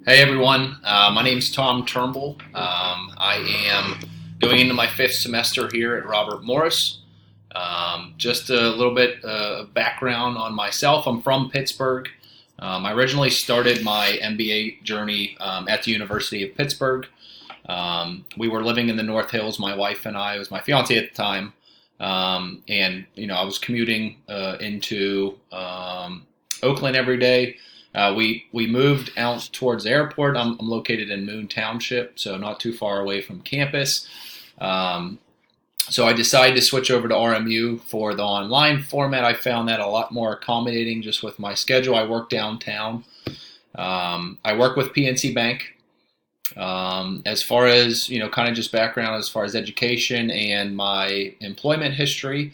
Hey everyone, my name is Tom Turnbull. I am going into my fifth semester here at Robert Morris. Just a little bit of background on myself. I'm from Pittsburgh. I originally started my MBA journey at the University of Pittsburgh. We were living in the North Hills, my wife and I. It was my fiance at the time, and I was commuting into Oakland every day. We moved out towards the airport. I'm located in Moon Township, so not too far away from campus. Um, so I decided to switch over to RMU for the online format. I found that a lot more accommodating just with my schedule. I work downtown. I work with PNC Bank. As far as, kind of just background as far as education and my employment history,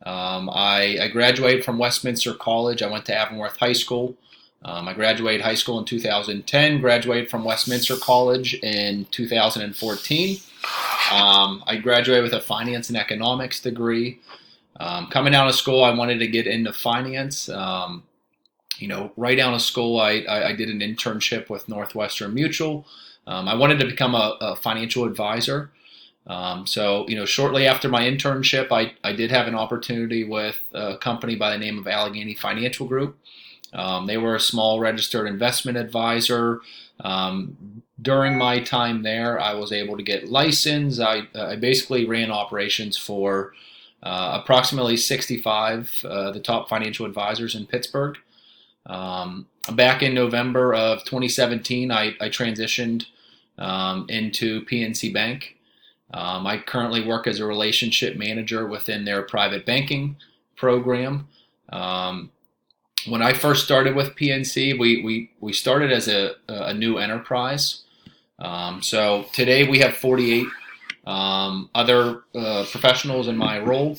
I graduated from Westminster College. I went to Avonworth High School. I graduated high school in 2010, graduated from Westminster College in 2014. I graduated with a finance and economics degree. Coming out of school, I wanted to get into finance. Right out of school, I did an internship with Northwestern Mutual. I wanted to become a financial advisor. Shortly after my internship, I did have an opportunity with a company by the name of Allegheny Financial Group. They were a small registered investment advisor. During my time there, I was able to get licensed. I basically ran operations for approximately 65 the top financial advisors in Pittsburgh. Back in November of 2017, I transitioned into PNC Bank. I currently work as a relationship manager within their private banking program. When I first started with PNC, we started as a new enterprise. So today we have 48 other professionals in my role,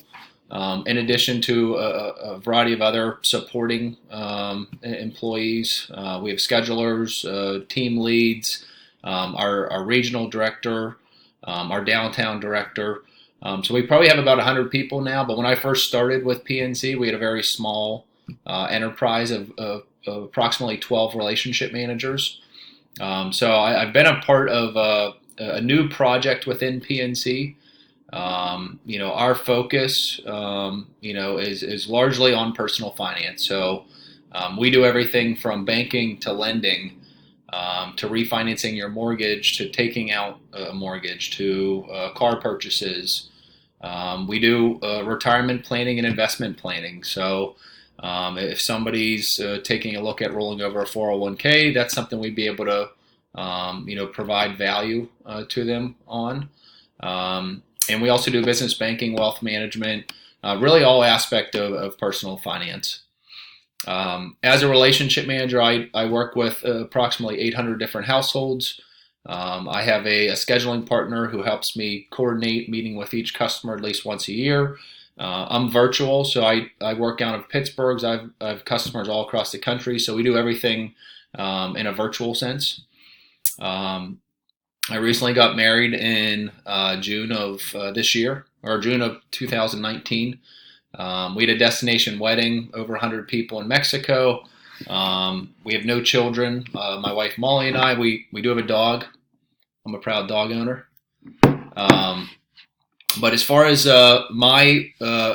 in addition to a variety of other supporting employees. We have schedulers, team leads, our regional director, our downtown director. So we probably have about 100 people now, but when I first started with PNC, we had a very small enterprise of approximately 12 relationship managers. I've been a part of a new project within PNC. Our focus, is largely on personal finance. So we do everything from banking to lending, to refinancing your mortgage, to taking out a mortgage, to car purchases. We do retirement planning and investment planning. So if somebody's taking a look at rolling over a 401k, that's something we'd be able to, provide value to them on. And we also do business banking, wealth management, really all aspect of personal finance. As a relationship manager, I work with approximately 800 different households. I have a scheduling partner who helps me coordinate meeting with each customer at least once a year. I'm virtual, so I work out of Pittsburgh. I have customers all across the country, so we do everything in a virtual sense. I recently got married in June of this year, or June of 2019. We had a destination wedding, over 100 people in Mexico. We have no children. My wife Molly and I, we do have a dog. I'm a proud dog owner. But as far as my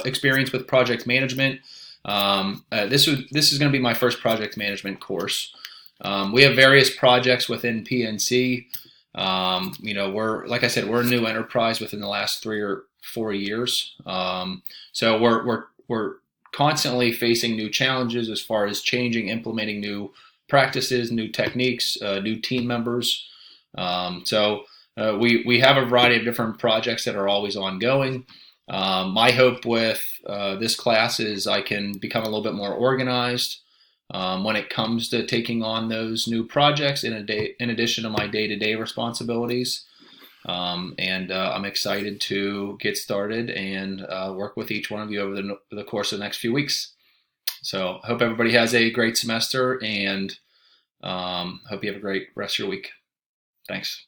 experience with project management, this is going to be my first project management course. We have various projects within PNC. Like I said, we're a new enterprise within the last 3 or 4 years. So we're constantly facing new challenges as far as changing, implementing new practices, new techniques, new team members. We have a variety of different projects that are always ongoing. My hope with this class is I can become a little bit more organized when it comes to taking on those new projects in addition to my day-to-day responsibilities. I'm excited to get started and work with each one of you over the course of the next few weeks. So hope everybody has a great semester, and hope you have a great rest of your week. Thanks.